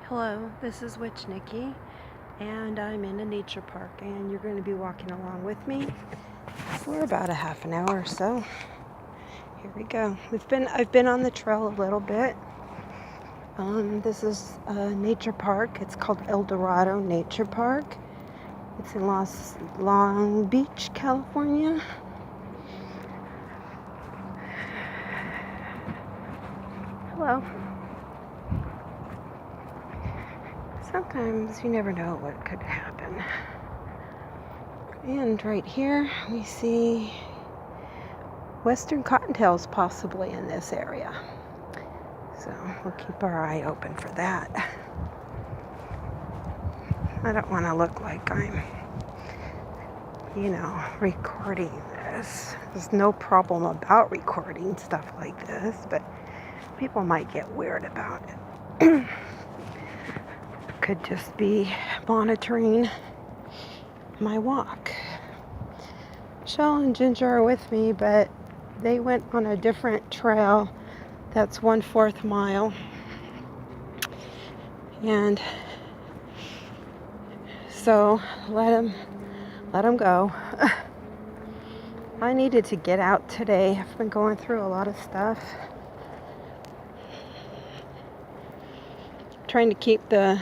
Hello, this is Witch Nikki, and I'm in a nature park, and you're going to be walking along with me for about a half an hour or so. Here we go. I've been on the trail a little bit. This is a nature park. It's called Dorado Nature Park. It's in Long Beach, California. Hello. Sometimes you never know what could happen. And right here we see western cottontails possibly in this area. So we'll keep our eye open for that. I don't want to look like I'm, recording this. There's no problem about recording stuff like this, but people might get weird about it. Could just be monitoring my walk. Michelle and Ginger are with me, but they went on a different trail that's 1/4 mile. And so let them go. I needed to get out today. I've been going through a lot of stuff. Trying to keep the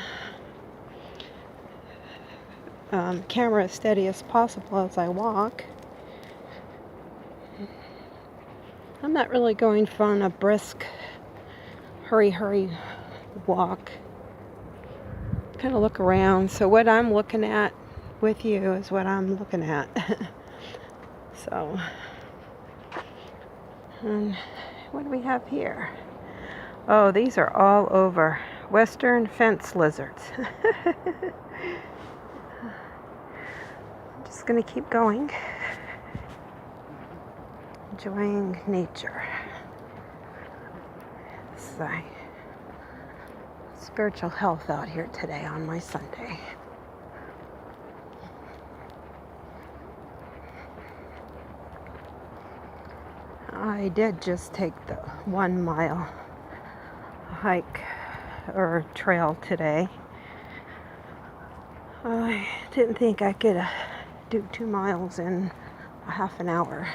camera as steady as possible as I walk. I'm not really going on a brisk, hurry walk. Kind of look around. So what I'm looking at with you is what I'm looking at. So, and what do we have here? Oh, these are all over. Western fence lizards. I'm just going to keep going. Enjoying nature. So, spiritual health out here today on my Sunday. I did just take the 1 mile hike or trail today. I didn't think I could do 2 miles in a half an hour.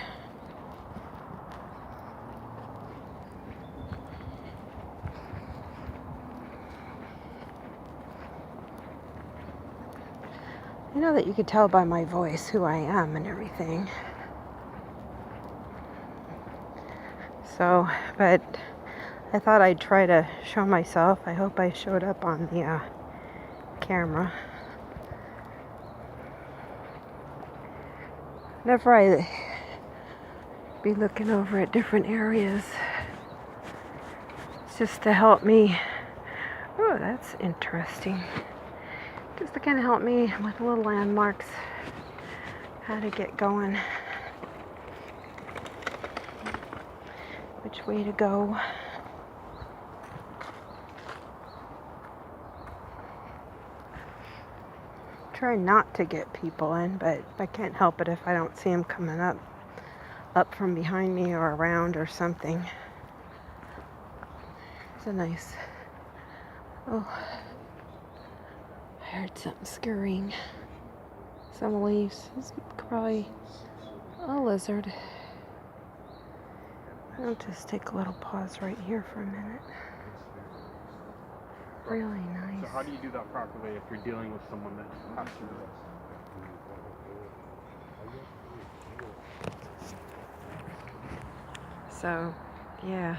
I know that you could tell by my voice who I am and everything. So, but I thought I'd try to show myself. I hope I showed up on the camera. Whenever I be looking over at different areas, it's just to help me. Oh, that's interesting. Just to kind of help me with little landmarks, how to get going, which way to go. Try not to get people in, but I can't help it if I don't see them coming up from behind me or around or something. It's a nice, oh, I heard something scurrying. Some leaves. It's probably a lizard. I'll just take a little pause right here for a minute. Really nice. So how do you do that properly if you're dealing with someone that has to do this? So, yeah.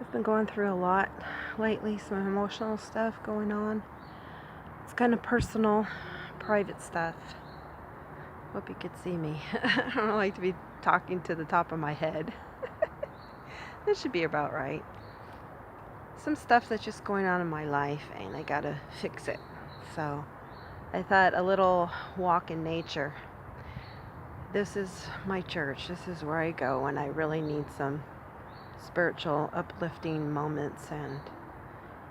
I've been going through a lot lately, some emotional stuff going on. It's kind of personal, private stuff. Hope you could see me. I don't like to be talking to the top of my head. This should be about right. Some stuff that's just going on in my life and I gotta fix it. So I thought a little walk in nature. This is my church. This is where I go when I really need some spiritual uplifting moments and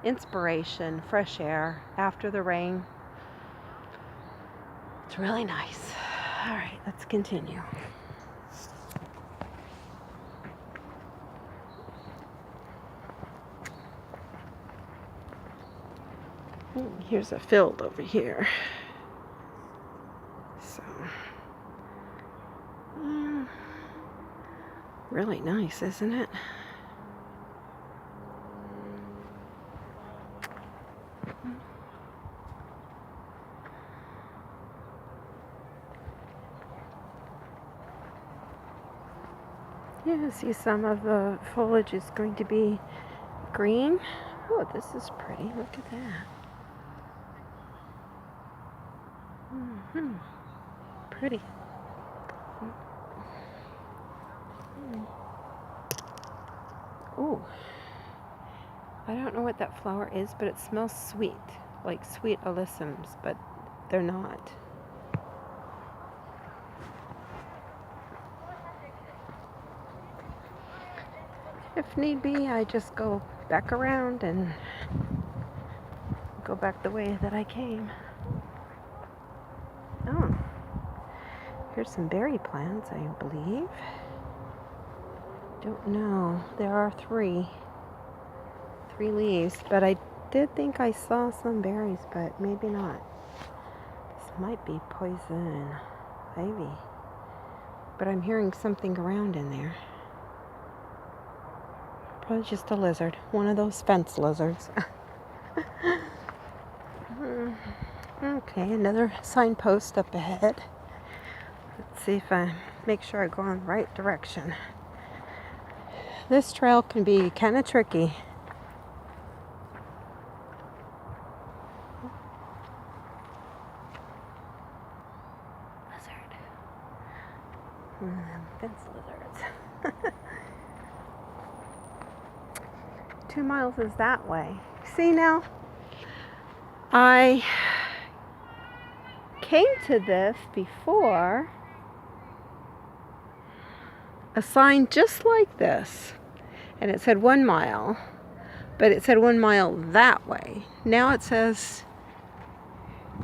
inspiration, fresh air after the rain. It's really nice. All right, let's continue. Here's a field over here. So, really nice, isn't it? Yeah, see, some of the foliage is going to be green. Oh, this is pretty. Look at that. Pretty. Oh, I don't know what that flower is, but it smells sweet, like sweet alyssums, but they're not. If need be, I just go back around and go back the way that I came. Oh, here's some berry plants, I believe. Don't know. There are three leaves, but I did think I saw some berries, but maybe not. This might be poison ivy, but I'm hearing something around in there. Probably just a lizard, one of those fence lizards. Okay, another signpost up ahead. Let's see if I make sure I go in the right direction. This trail can be kind of tricky. Lizard. Fence lizards. 2 miles is that way. See now? I came to this before, a sign just like this, and it said 1 mile, but it said 1 mile that way. Now it says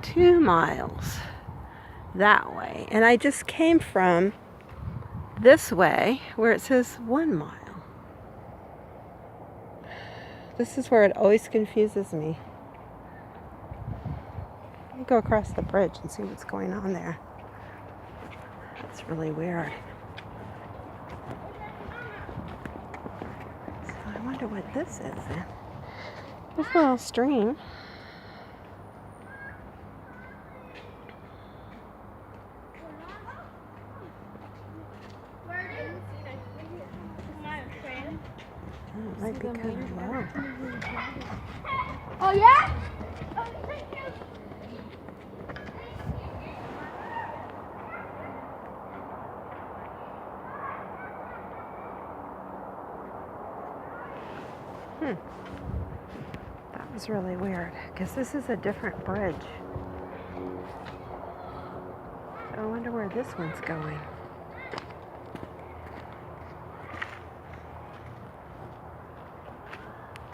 2 miles that way, and I just came from this way where it says 1 mile. This is where it always confuses me. Let me go across the bridge and see what's going on there. That's really weird. So I wonder what this is then. There's a little stream. Oh, it might be kind of low. Oh yeah? That was really weird, because this is a different bridge. So I wonder where this one's going.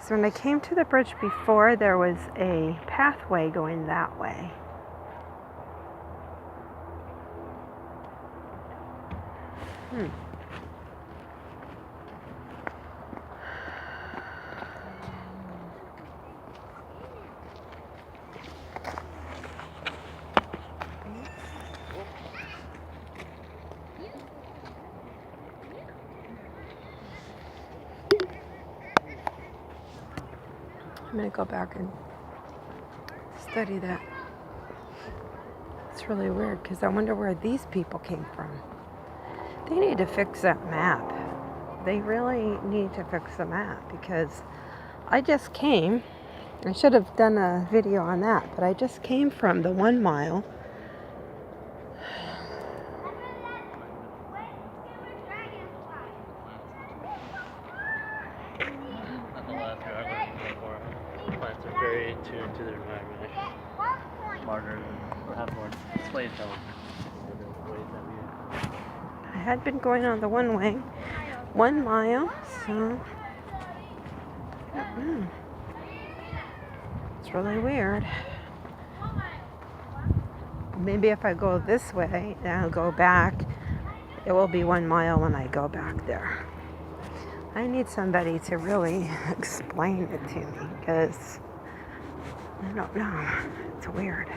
So when I came to the bridge before, there was a pathway going that way. I'm going to go back and study that. It's really weird, because I wonder where these people came from. They need to fix that map. They really need to fix the map, because I just came. I should have done a video on that, but I just came from the 1 mile. Plants are very attuned to their environment. Smarter or have more display intelligence. I had been going on the 1 mile, so I don't know. It's really weird. Maybe if I go this way and I'll go back, it will be 1 mile when I go back there. I need somebody to really explain it to me, because I don't know. It's weird.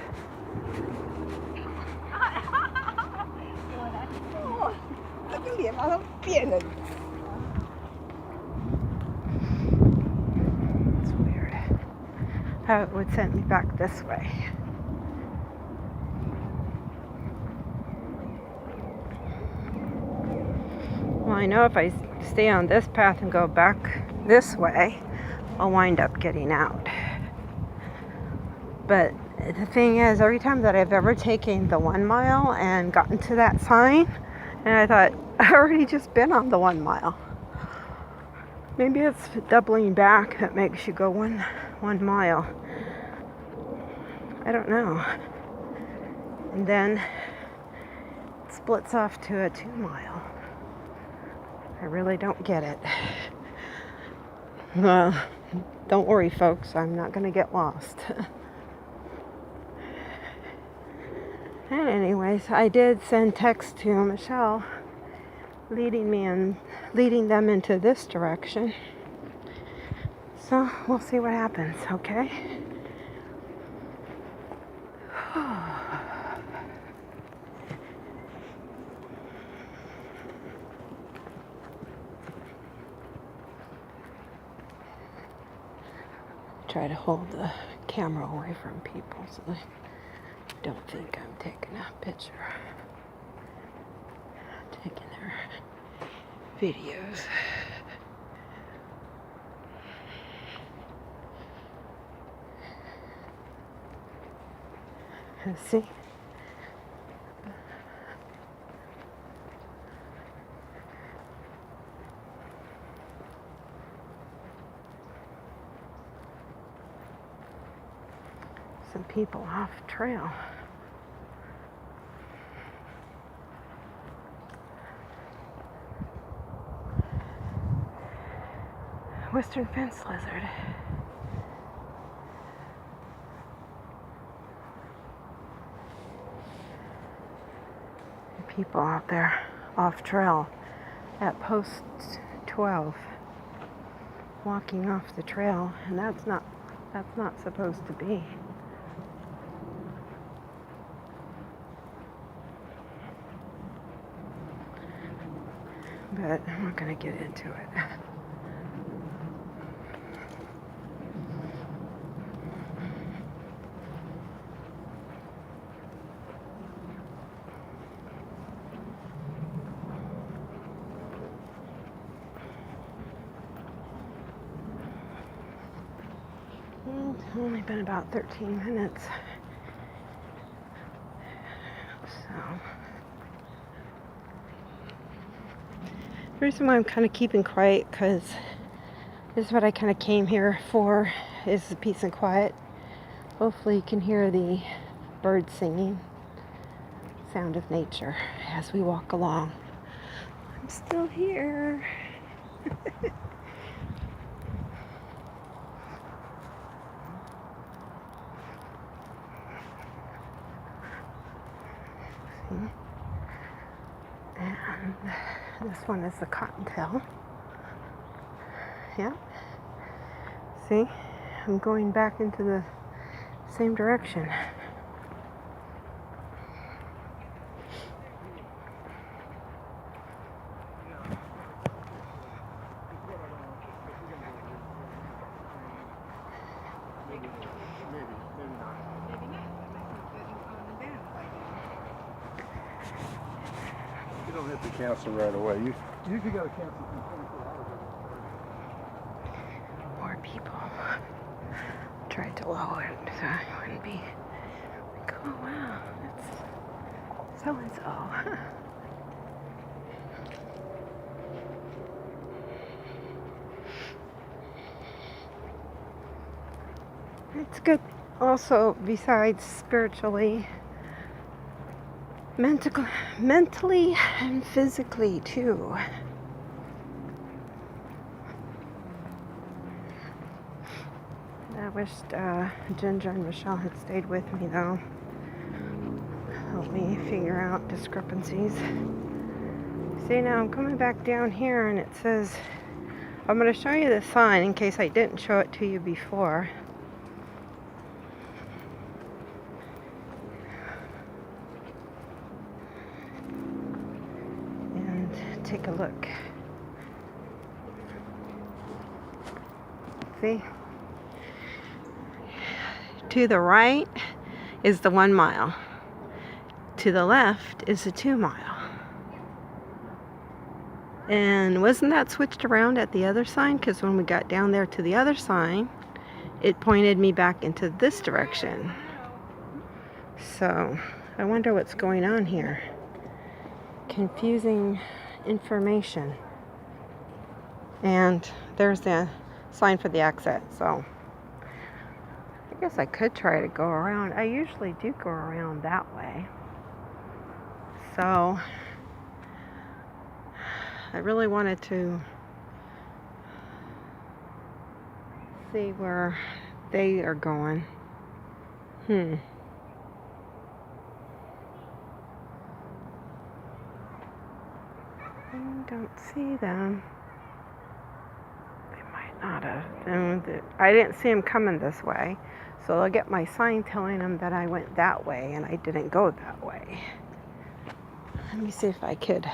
It's weird how it would send me back this way. Well, I know if I stay on this path and go back this way, I'll wind up getting out. But the thing is, every time that I've ever taken the 1 mile and gotten to that sign, and I thought, I already just been on the 1 mile. Maybe it's doubling back that makes you go one mile. I don't know. And then it splits off to a 2 mile. I really don't get it. Well, don't worry, folks. I'm not going to get lost. And anyways, I did send text to Michelle leading them into this direction. So we'll see what happens, okay? Try to hold the camera away from people so they don't think I'm taking a picture. Taking their videos. See? Some people off trail. Western fence lizard. People out there off trail at post 12 walking off the trail, and that's not supposed to be. But I'm not going to get into it. It's only been about 13 minutes. So the reason why I'm kind of keeping quiet, because this is what I kind of came here for, is the peace and quiet. Hopefully you can hear the birds singing, sound of nature as we walk along. I'm still here. And this one is the cottontail. Yeah. See, I'm going back into the same direction. You don't have to cancel right away. You usually got to cancel from 24 hours. More people. Tried to lower it so I wouldn't be like, oh wow, that's so and so. It's good also, besides spiritually, mentally and physically too. I wished Ginger and Michelle had stayed with me though. Help me figure out discrepancies. See, now I'm coming back down here and it says, I'm going to show you the sign in case I didn't show it to you before. to look. See? To the right is the 1 mile. To the left is the 2 mile. And wasn't that switched around at the other sign? Because when we got down there to the other sign, it pointed me back into this direction. So I wonder what's going on here. Confusing information. And there's the sign for the exit. So I guess I could try to go around. I usually do go around that way. So I really wanted to see where they are going. I don't see them. They might not have. I didn't see them coming this way. So I'll get my sign telling them that I went that way and I didn't go that way. Let me see if I could